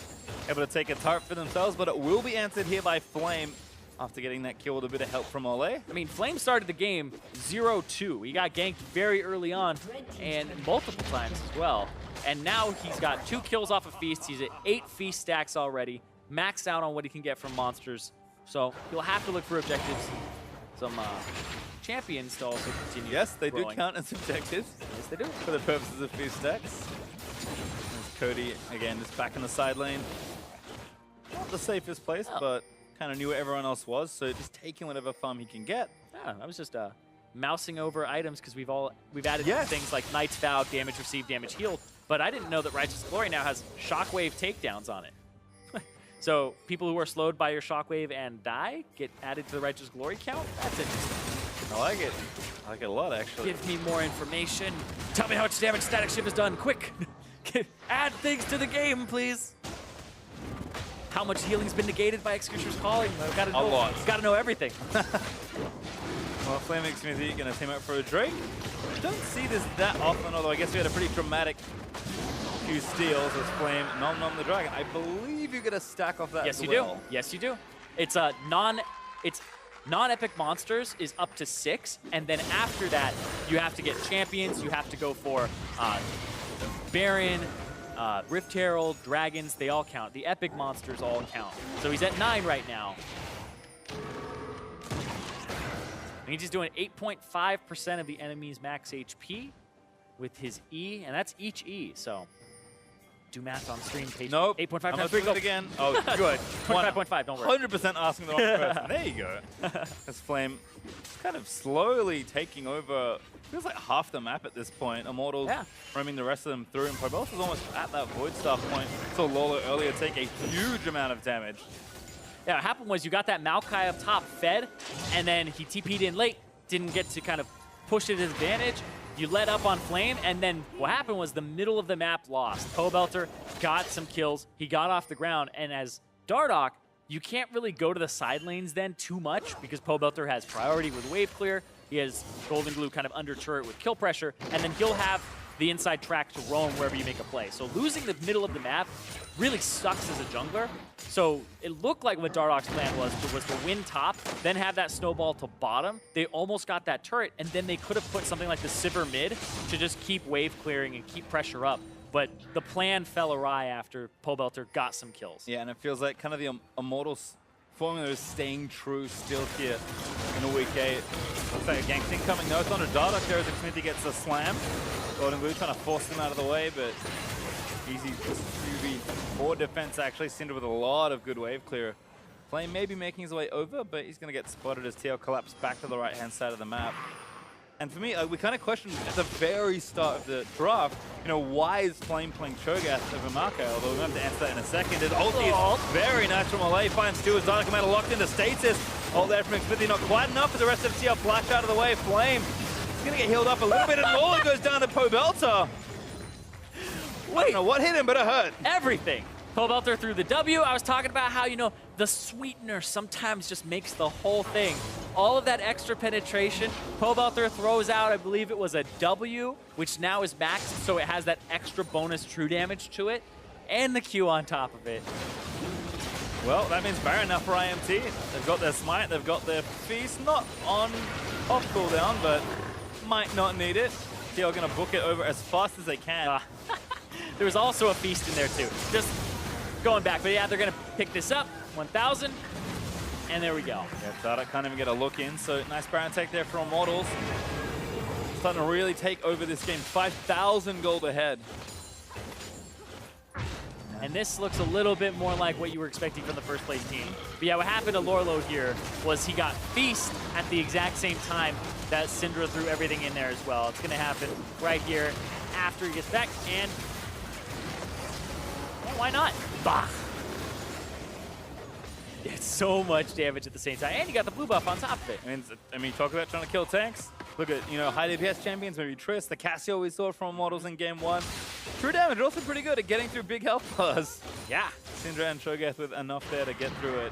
Able to take a turret for themselves, but it will be answered here by Flame after getting that kill with a bit of help from Ole. I mean, Flame started the game 0-2. He got ganked very early on, and multiple times as well. And now he's got 2 kills off of Feast. He's at 8 Feast stacks already, maxed out on what he can get from monsters. So he'll have to look for objectives. Some champions to also continue. Yes, they growing. do count as objectives. Yes, they do. For the purposes of Feast stacks. There's Cody, again, just back in the side lane. Not the safest place, but kind of knew where everyone else was, so just taking whatever farm he can get. Yeah, I was just mousing over items because we've added things like Knight's Vow, damage received, damage healed, but I didn't know that Righteous Glory now has Shockwave takedowns on it. So people who are slowed by your Shockwave and die get added to the Righteous Glory count? That's interesting. I like it. I like it a lot, actually. Give me more information. Tell me how much damage Static Shift has done, quick. Add things to the game, please. How much healing's been negated by Executioner's Calling? I've got to know. A lot. Got to know everything. Well, Flame and Smithy going to team up for a Drake. Don't see this that often, although I guess we had a pretty dramatic few steals as Flame nom the dragon. I believe you get a stack off that. Yes, as you well. do. Yes, you do. It's a non-epic monsters is up to 6, and then after that, you have to get champions. You have to go for Baron, Rift Herald, dragons. They all count. The epic monsters all count. So he's at 9 right now. And he's just doing 8.5% of the enemy's max HP with his E, and that's each E. So do math on stream. Nope. 8.5 I'm times 3. Go Again. Oh, good. 25.5. Don't worry. 100% asking the wrong person. There you go. As Flame kind of slowly taking over. Feels like half the map at this point. Immortals roaming the rest of them through, and Pobel's is almost at that Void Staff point. Saw Lolo earlier take a huge amount of damage. Yeah, what happened was you got that Maokai up top fed, and then he TP'd in late, didn't get to kind of push it his advantage. You let up on Flame, and then what happened was the middle of the map lost. Pobelter got some kills, he got off the ground, and as Dardoch, you can't really go to the side lanes then too much because Pobelter has priority with wave clear. He has Golden Glue kind of under turret with kill pressure, and then he'll have the inside track to roam wherever you make a play. So losing the middle of the map really sucks as a jungler. So it looked like what Dardoch's plan was to win top, then have that snowball to bottom. They almost got that turret, and then they could have put something like the Sivir mid to just keep wave clearing and keep pressure up. But the plan fell awry after Pobelter got some kills. Yeah, and it feels like kind of the Immortals formula is staying true still here in a week 8. Looks like a gank thing coming. No, it's on a Dardoch there as Smithy gets the slam. Golden Glue trying to force them out of the way, but easy 2v4 defense actually. Cinder with a lot of good wave clear. Flame may be making his way over, but he's going to get spotted as TL collapsed back to the right-hand side of the map. And for me, we kind of questioned at the very start of the draft, you know, why is Flame playing Cho'Gath over Maokai? Although we're going to have to answer that in a second. His ulti is very nice from Malay. Finds Stewart's Dardoch Commander locked into stasis. Ult there from Smithy, not quite enough for the rest of TL. Flash out of the way. Flame is going to get healed up a little bit, and Lolo goes down to Pobelter. I don't know what hit him, but it hurt. Everything. Pobelter threw the W. I was talking about how, you know, the sweetener sometimes just makes the whole thing. All of that extra penetration, Pobelter throws out, I believe it was a W, which now is maxed, so it has that extra bonus true damage to it, and the Q on top of it. Well, that means Baron now for IMT. They've got their Smite, they've got their Feast, not on off cooldown, but might not need it. TL going to book it over as fast as they can. There was also a Feast in there too. Just going back, but yeah, they're going to pick this up. 1,000, and there we go. Yeah, Dardoch can't even get a look in, so nice Baron take there for Immortals. Starting to really take over this game, 5,000 gold ahead. And this looks a little bit more like what you were expecting from the first place team. But yeah, what happened to Lorlo here was he got Feast at the exact same time that Syndra threw everything in there as well. It's going to happen right here after he gets back, and well, why not? Bah! It's so much damage at the same time, and you got the blue buff on top of it. I mean, talk about trying to kill tanks. Look at, you know, high DPS champions, maybe Triss, the Cassio we saw from Immortals in game 1. True damage, also pretty good at getting through big health bars. Yeah. Syndra and Cho'Gath with enough there to get through it.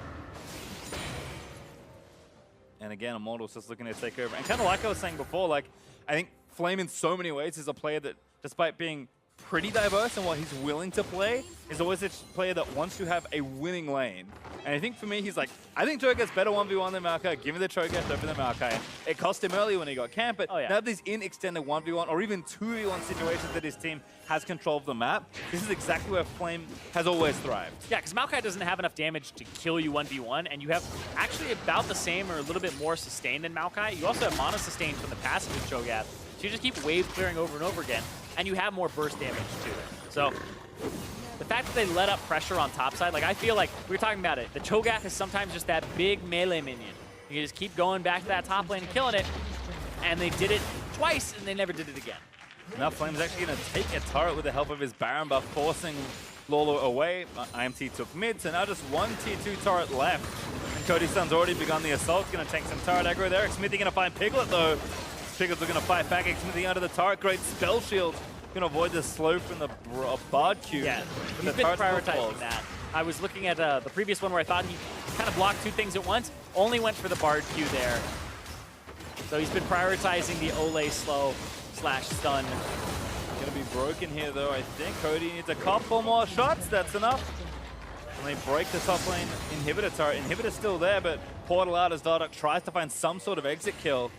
And again, Immortals just looking to take over. And kind of like I was saying before, like, I think Flame in so many ways is a player that, despite being pretty diverse in what he's willing to play, is always a player that wants to have a winning lane. And I think for me, he's like, I think Cho'Gath's better 1v1 than Maokai. Give me the Cho'Gath over the Maokai. It cost him early when he got camp, but now these in extended 1v1 or even 2v1 situations that his team has control of the map, this is exactly where Flame has always thrived. Yeah, because Maokai doesn't have enough damage to kill you 1v1, and you have actually about the same or a little bit more sustain than Maokai. You also have mana sustain from the passive with Cho'Gath, so you just keep wave clearing over and over again, and you have more burst damage too. So the fact that they let up pressure on top side, like I feel like we were talking about it, the Cho'Gath is sometimes just that big melee minion. You can just keep going back to that top lane and killing it, and they did it twice, and they never did it again. Now Flame's actually going to take a turret with the help of his Baron buff, forcing Lolo away. IMT took mid, so now just one tier 2 turret left. And Cody Sun's already begun the assault, going to take some turret aggro there. Smithy going to find Piglet though. Piglet's going to fight back. Smithy under the turret, great spell shield. Going to avoid the slow from the Bard Q. Yeah, he's been prioritizing that. I was looking at the previous one where I thought he kind of blocked two things at once. Only went for the Bard Q there. So he's been prioritizing the Ole slow / stun. Gonna be broken here though, I think. Cody needs a couple more shots, that's enough. And they break the top lane inhibitor turret. Inhibitor's still there, but portal out as Dardoch tries to find some sort of exit kill.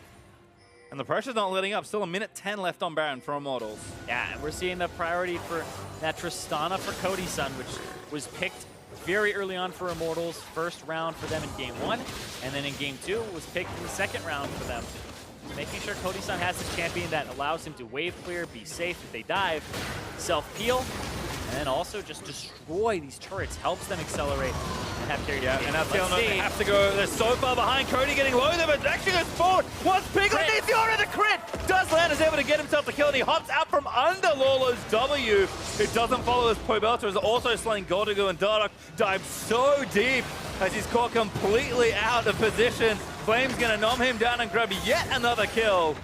And the pressure's not letting up. Still a minute 10 left on Baron for Immortals. Yeah, and we're seeing the priority for that Tristana for Cody's son, which was picked very early on for Immortals. First round for them in game 1, and then in game 2 was picked in the second round for them. Making sure Cody's son has a champion that allows him to wave clear, be safe if they dive, self-peel, and then also just destroy these turrets. Helps them accelerate and have carry. Yeah, and that's they have to go. They're so far behind. Cody getting low there, but actually goes forward. Once Piglet needs the order, the crit! Dustland is able to get himself the kill, and he hops out from under Lolo's W. It doesn't follow as Pobelter is also slaying Goldigu, and Dardoch dives so deep as he's caught completely out of position. Flame's gonna nom him down and grab yet another kill.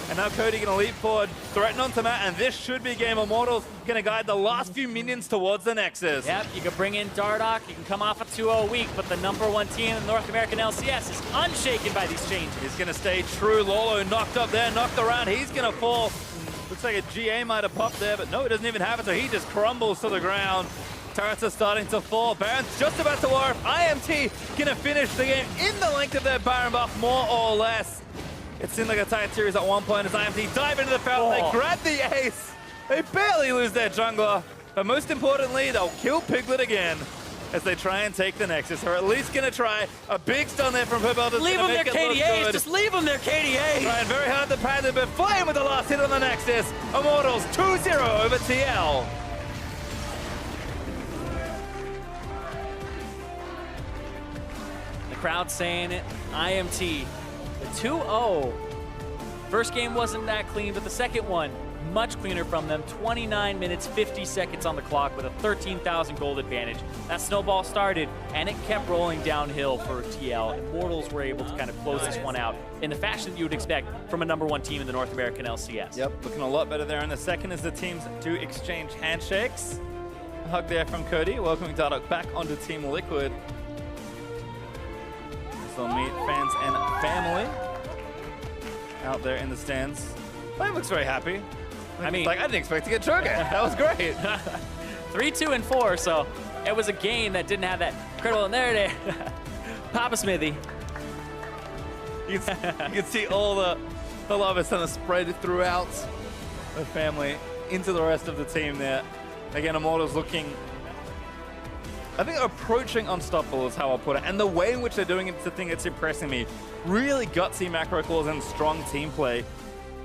And now Cody gonna leap forward, threaten onto Matt, and this should be game. Immortals gonna guide the last few minions towards the Nexus. Yep, you can bring in Dardoch, you can come off a 2-0 week, but the #1 team in the North American LCS is unshaken by these changes. He's gonna stay true. Lolo knocked up there, knocked around. He's gonna fall. Looks like a GA might have popped there, but no, he doesn't even have it, so he just crumbles to the ground. Turrets are starting to fall. Baron's just about to warp. IMT gonna finish the game in the length of their Baron buff, more or less. It seemed like a tight series at one point as IMT dive into the fountain. They grab the ace. They barely lose their jungler. But most importantly, they'll kill Piglet again as they try and take the Nexus. Or at least gonna try a big stun there from Pobelter. Leave them their KDAs. Just leave them their KDAs. Trying very hard to pad it, but Flame with the last hit on the Nexus. Immortals 2-0 over TL. The crowd saying it. IMT. The 2-0. First game wasn't that clean, but the second one, much cleaner from them. 29 minutes, 50 seconds on the clock with a 13,000 gold advantage. That snowball started, and it kept rolling downhill for TL. Immortals were able to kind of close this one out in the fashion that you would expect from a #1 team in the North American LCS. Yep, looking a lot better there. In the second as the teams do exchange handshakes. A hug there from Cody, welcoming Dardoch back onto Team Liquid. They'll meet fans and family out there in the stands. Flame looks very happy. I mean, like, I didn't expect to get Choga. That was great. 3, 2, and 4, so it was a game that didn't have that critical. And there it is. Papa Smithy. You can see all the love is kind of spread throughout the family into the rest of the team there. Again, Immortals looking, I think approaching unstoppable is how I'll put it. And the way in which they're doing it is the thing that's impressing me. Really gutsy macro calls and strong team play.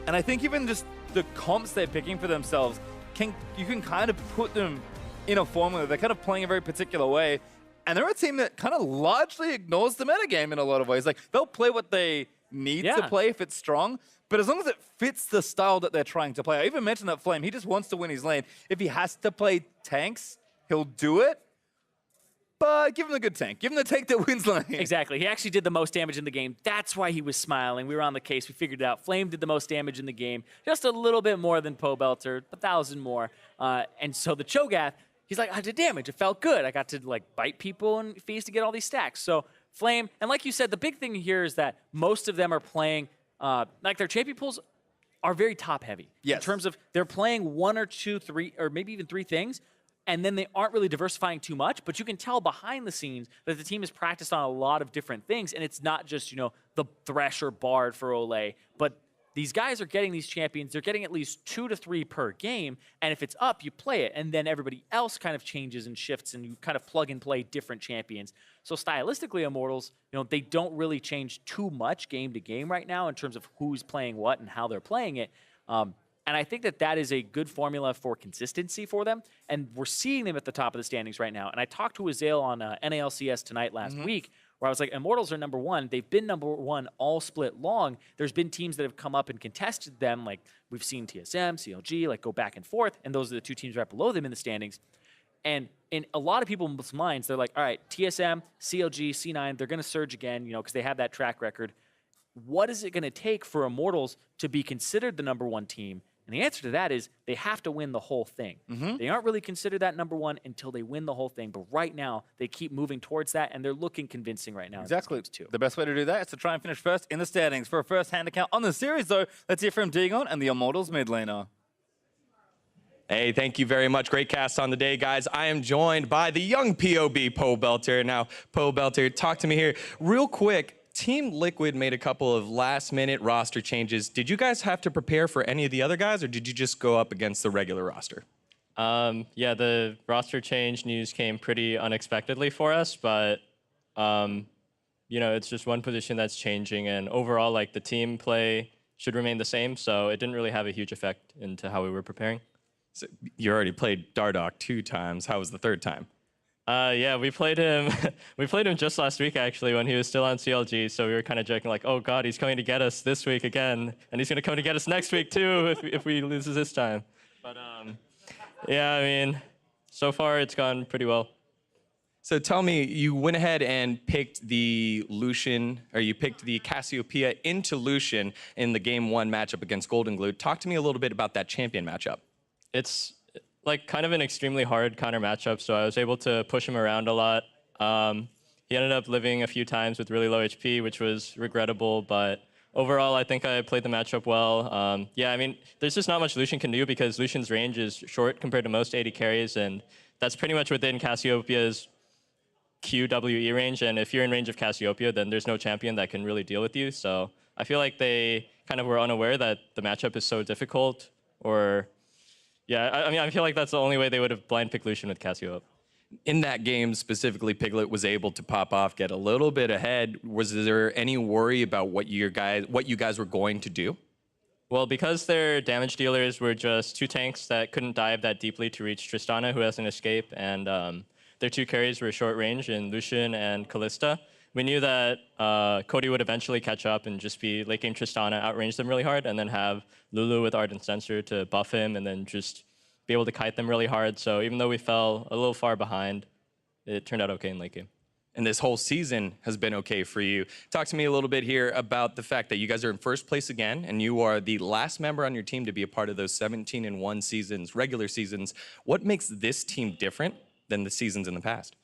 And I think even just the comps they're picking for themselves, you can kind of put them in a formula. They're kind of playing a very particular way. And they're a team that kind of largely ignores the metagame in a lot of ways. Like, they'll play what they need to play if it's strong, but as long as it fits the style that they're trying to play. I even mentioned that Flame, he just wants to win his lane. If he has to play tanks, he'll do it. But give him the good tank. Give him the tank that wins lane. Exactly. He actually did the most damage in the game. That's why he was smiling. We were on the case. We figured it out. Flame did the most damage in the game. Just a little bit more than Pobelter, 1,000 more. And so the Cho'Gath, he's like, I did damage. It felt good. I got to like bite people and feast to get all these stacks. So Flame, and like you said, the big thing here is that most of them are playing, like their champion pools are very top heavy. Yes. In terms of they're playing 1 or 2, 3, or maybe even 3 things. And then they aren't really diversifying too much, but you can tell behind the scenes that the team has practiced on a lot of different things, and it's not just, you know, the Thresh or Bard for Ole, but these guys are getting these champions. They're getting at least 2 to 3 per game, and if it's up, you play it, and then everybody else kind of changes and shifts, and you kind of plug and play different champions. So stylistically, Immortals, you know, they don't really change too much game to game right now in terms of who's playing what and how they're playing it. And I think that that is a good formula for consistency for them. And we're seeing them at the top of the standings right now. And I talked to Azale on NALCS Tonight last week, where I was like, Immortals are #1. They've been #1 all split long. There's been teams that have come up and contested them. Like we've seen TSM, CLG, like go back and forth. And those are the 2 teams right below them in the standings. And in a lot of people's minds, they're like, all right, TSM, CLG, C9, they're going to surge again, you know, because they have that track record. What is it going to take for Immortals to be considered the #1 team And the answer to that is they have to win the whole thing. They aren't really considered that number one until they win the whole thing. But right now, they keep moving towards that, and they're looking convincing right now. Exactly. In these games too. The best way to do that is to try and finish first in the standings. For a first-hand account on the series, though, let's hear from Dagon and the Immortals mid laner. Hey, thank you very much. Great cast on the day, guys. I am joined by the young POB, Poe Belter. Now, Poe Belter, talk to me here real quick. Team Liquid made a couple of last-minute roster changes. Did you guys have to prepare for any of the other guys, or did you just go up against the regular roster? Yeah, the roster change news came pretty unexpectedly for us, but you know, it's just one position that's changing, and overall, like, the team play should remain the same, so it didn't really have a huge effect into how we were preparing. So you already played Dardoch 2 times. How was the third time? Yeah, we played him. We played him just last week, actually, when he was still on CLG. So we were kind of joking, like, "Oh God, he's coming to get us this week again, and he's gonna come to get us next week too if we lose this time." But yeah, I mean, so far it's gone pretty well. So tell me, you went ahead and picked the Lucian, or you picked the Cassiopeia into Lucian in the Game 1 matchup against Golden Glue. Talk to me a little bit about that champion matchup. It's like kind of an extremely hard counter matchup, so I was able to push him around a lot. He ended up living a few times with really low HP, which was regrettable, but overall I think I played the matchup well. Yeah, I mean, there's just not much Lucian can do because Lucian's range is short compared to most AD carries, and that's pretty much within Cassiopeia's QWE range, and if you're in range of Cassiopeia, then there's no champion that can really deal with you, so I feel like they kind of were unaware that the matchup is so difficult, or... Yeah, I mean, I feel like that's the only way they would have blind picked Lucian with Cassio. In that game specifically, Piglet was able to pop off, get a little bit ahead. Was there any worry about what you guys were going to do? Well, because their damage dealers were just 2 tanks that couldn't dive that deeply to reach Tristana, who has an escape, and their 2 carries were short range in Lucian and Kalista. We knew that Cody would eventually catch up and just be late game Tristana, outrange them really hard, and then have Lulu with Ardent Sensor to buff him, and then just be able to kite them really hard. So even though we fell a little far behind, it turned out okay in late game. And this whole season has been okay for you. Talk to me a little bit here about the fact that you guys are in first place again, and you are the last member on your team to be a part of those 17-1 seasons, regular seasons. What makes this team different than the seasons in the past?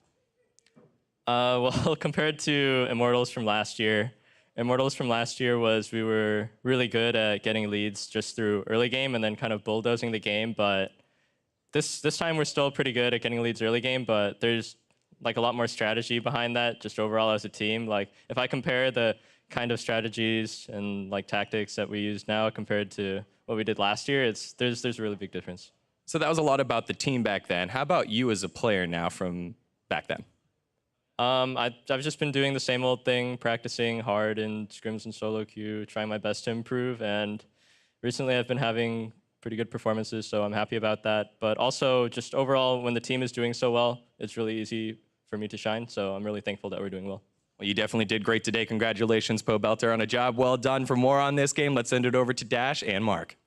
Well, compared to Immortals from last year, was we were really good at getting leads just through early game and then kind of bulldozing the game. But this time we're still pretty good at getting leads early game, but there's like a lot more strategy behind that just overall as a team. Like if I compare the kind of strategies and like tactics that we use now compared to what we did last year, there's a really big difference. So that was a lot about the team back then. How about you as a player now from back then? I've just been doing the same old thing, practicing hard in scrims and solo queue, trying my best to improve, and recently I've been having pretty good performances, so I'm happy about that. But also, just overall, when the team is doing so well, it's really easy for me to shine, so I'm really thankful that we're doing well. Well, you definitely did great today. Congratulations, Poe Belter, on a job well done. For more on this game, let's send it over to Dash and Mark.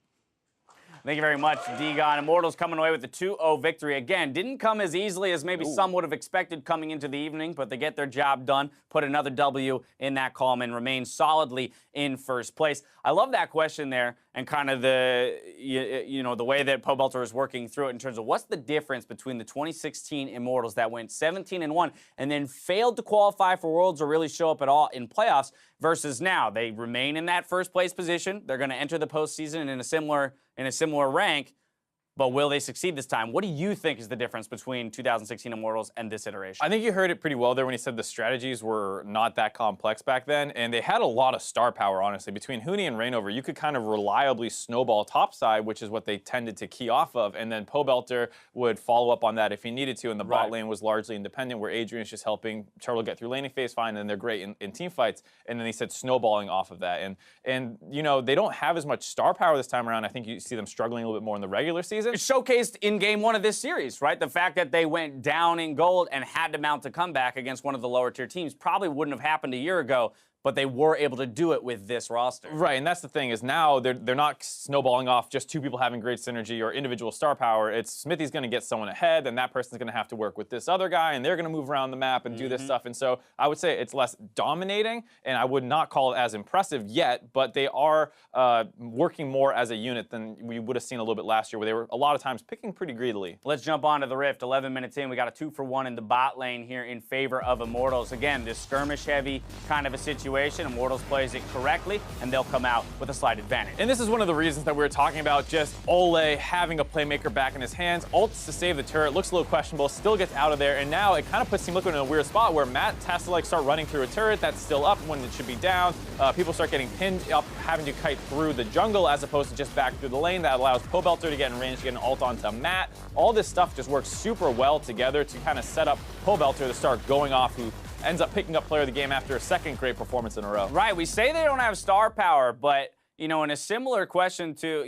Thank you very much, Dagon. Immortals coming away with a 2-0 victory. Again, didn't come as easily as maybe some would have expected coming into the evening, but they get their job done, put another W in that column, and remain solidly in first place. I love that question there and kind of the, you know, the way that Poe Belter is working through it in terms of what's the difference between the 2016 Immortals that went 17-1 and then failed to qualify for Worlds or really show up at all in playoffs versus now. They remain in that first place position. They're going to enter the postseason in a similar rank, but will they succeed this time? What do you think is the difference between 2016 Immortals and this iteration? I think you heard it pretty well there when he said the strategies were not that complex back then, and they had a lot of star power, honestly. Between Huni and Reignover, you could kind of reliably snowball topside, which is what they tended to key off of, and then Poe Belter would follow up on that if he needed to, and the bot lane was largely independent, where Adrian's just helping Turtle get through laning phase fine, and they're great in team fights, and then he said snowballing off of that. And you know, they don't have as much star power this time around. I think you see them struggling a little bit more in the regular season. It's showcased in game 1 of this series, right? The fact that they went down in gold and had to mount a comeback against one of the lower tier teams probably wouldn't have happened a year ago but they were able to do it with this roster. Right, and that's the thing is now they're not snowballing off just two people having great synergy or individual star power. It's Smithy's going to get someone ahead, and that person's going to have to work with this other guy, and they're going to move around the map and do this stuff. And so I would say it's less dominating, and I would not call it as impressive yet, but they are working more as a unit than we would have seen a little bit last year, where they were a lot of times picking pretty greedily. Let's jump onto the Rift. 11 minutes in, we got a 2-for-1 in the bot lane here in favor of Immortals. Again, this skirmish-heavy kind of a situation. Immortals plays it correctly, and they'll come out with a slight advantage. And this is one of the reasons that we were talking about, just Ole having a playmaker back in his hands. Ults to save the turret, looks a little questionable, still gets out of there, and now it kind of puts Team Liquid in a weird spot where Matt has to start running through a turret that's still up when it should be down. People start getting pinned up, having to kite through the jungle as opposed to just back through the lane. That allows Pobelter to get in range, get an ult onto Matt. All this stuff just works super well together to kind of set up Pobelter to start going off, who ends up picking up player of the game after a second great performance in a row. Right, we say they don't have star power, but, in a similar question to,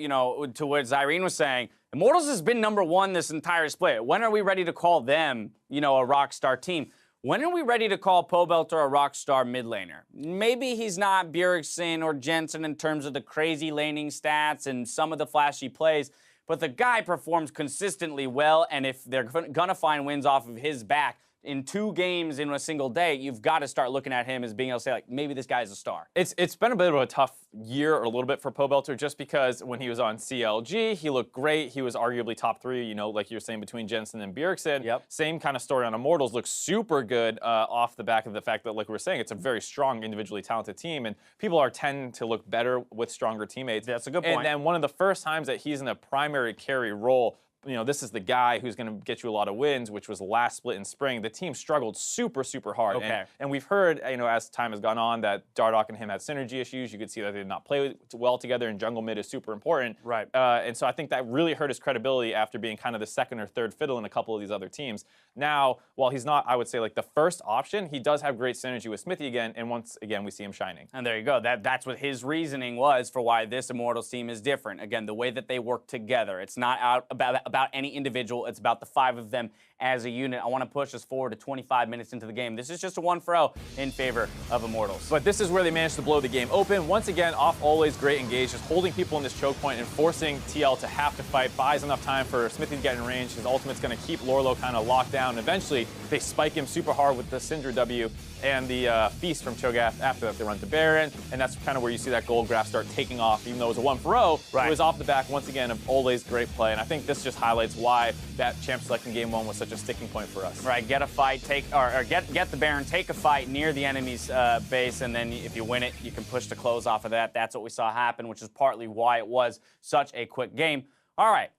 to what Zyrene was saying, Immortals has been #1 this entire split. When are we ready to call them, a rockstar team? When are we ready to call Pobelter a rockstar mid laner? Maybe he's not Bjergsen or Jensen in terms of the crazy laning stats and some of the flashy plays, but the guy performs consistently well, and if they're gonna find wins off of his back, in 2 games in a single day, you've got to start looking at him as being able to say, maybe this guy's a star. It's been a bit of a tough year, or a little bit, for Pobelter, just because when he was on CLG, he looked great. He was arguably top 3, like you were saying, between Jensen and Bjergsen. Yep. Same kind of story on Immortals. Looks super good off the back of the fact that, like we were saying, it's a very strong, individually talented team, and people tend to look better with stronger teammates. That's a good point. And then one of the first times that he's in a primary carry role, this is the guy who's going to get you a lot of wins, which was last split in spring. The team struggled super, super hard. Okay. And we've heard, as time has gone on, that Dardoch and him had synergy issues. You could see that they did not play well together, and jungle mid is super important. Right. And so I think that really hurt his credibility after being kind of the second or third fiddle in a couple of these other teams. Now, while he's not, I would say, the first option, he does have great synergy with Smithy again, and once again, we see him shining. And there you go. That's what his reasoning was for why this Immortals team is different. Again, the way that they work together. It's not about any individual. It's about the 5 of them as a unit. I want to push us forward to 25 minutes into the game. This is just a 1-for-0 in favor of Immortals. But this is where they managed to blow the game open. Once again, off Ole's great engage, just holding people in this choke point and forcing TL to have to fight, buys enough time for Smithy to get in range. His ultimate's going to keep Lorlo kind of locked down. Eventually, they spike him super hard with the Syndra W and the Feast from Cho'Gath. After that, they run to Baron, and that's kind of where you see that gold graph start taking off. Even though it was a 1-for-0, right. It was off the back, once again, of Ole's great play. And I think this just highlights why that champ select in game 1 was such a sticking point for us. Right, get a fight, get the Baron, take a fight near the enemy's base, and then if you win it, you can push the close off of that. That's what we saw happen, which is partly why it was such a quick game. All right,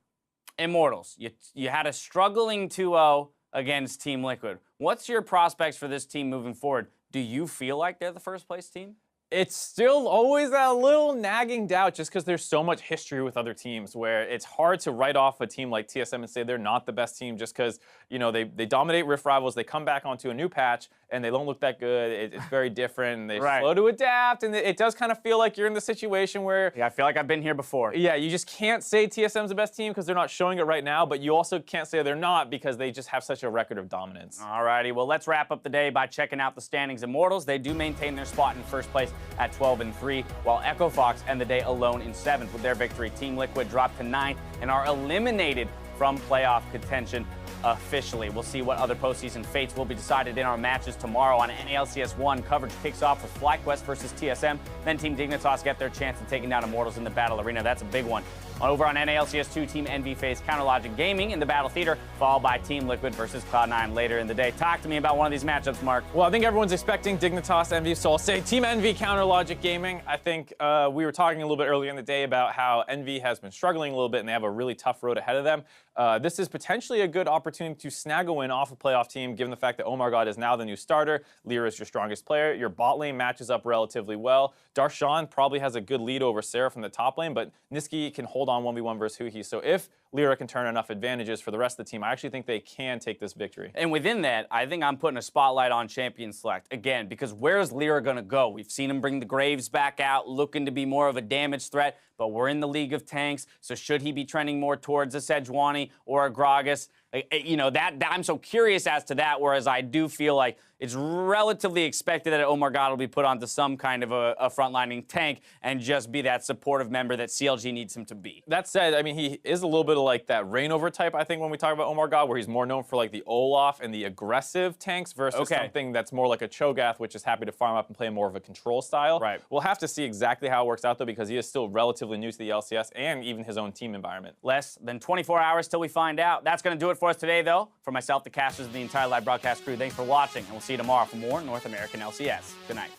Immortals, you had a struggling 2-0 against Team Liquid. What's your prospects for this team moving forward? Do you feel like they're the first place team? It's still always that little nagging doubt, just because there's so much history with other teams where it's hard to write off a team like TSM and say they're not the best team just because, they dominate Rift Rivals, they come back onto a new patch, and they don't look that good. It's very different, and they slow to adapt, and it does kind of feel like you're in the situation where... Yeah, I feel like I've been here before. Yeah, you just can't say TSM's the best team because they're not showing it right now, but you also can't say they're not because they just have such a record of dominance. All righty, well, let's wrap up the day by checking out the standings. Immortals, they do maintain their spot in first place at 12-3, while Echo Fox end the day alone in 7th with their victory. Team Liquid dropped to 9th and are eliminated from playoff contention officially. We'll see what other postseason fates will be decided in our matches tomorrow. On NALCS 1, coverage kicks off with FlyQuest versus TSM. Then Team Dignitas get their chance at taking down Immortals in the Battle Arena. That's a big one. Over on NALCS 2, Team Envy face Counterlogic Gaming in the Battle Theater, followed by Team Liquid versus Cloud9 later in the day. Talk to me about one of these matchups, Mark. Well, I think everyone's expecting Dignitas Envy, so I'll say Team Envy Counterlogic Gaming. I think we were talking a little bit earlier in the day about how Envy has been struggling a little bit, and they have a really tough road ahead of them. This is potentially a good opportunity to snag a win off a playoff team, given the fact that Omar God is now the new starter. Lyra is your strongest player. Your bot lane matches up relatively well. Darshan probably has a good lead over Sarah from the top lane, but Niski can hold on 1v1 versus Huhi. So if Lyra can turn enough advantages for the rest of the team, I actually think they can take this victory. And within that, I think I'm putting a spotlight on Champion Select. Again, because where's Lyra going to go? We've seen him bring the Graves back out, looking to be more of a damage threat, but we're in the League of Tanks, so should he be trending more towards a Sejuani or a Gragas? I'm so curious as to that, whereas I do feel like it's relatively expected that Omar God will be put onto some kind of a frontlining tank and just be that supportive member that CLG needs him to be. That said, I mean, he is a little bit of like that Reignover type, I think, when we talk about Omar God, where he's more known for like the Olaf and the aggressive tanks versus something that's more like a Cho'Gath, which is happy to farm up and play more of a control style. Right. We'll have to see exactly how it works out, though, because he is still relatively new to the LCS and even his own team environment. Less than 24 hours till we find out. That's going to do it for us today, though. For myself, the casters, and the entire live broadcast crew, thanks for watching, and we'll see you tomorrow for more North American LCS. Good night.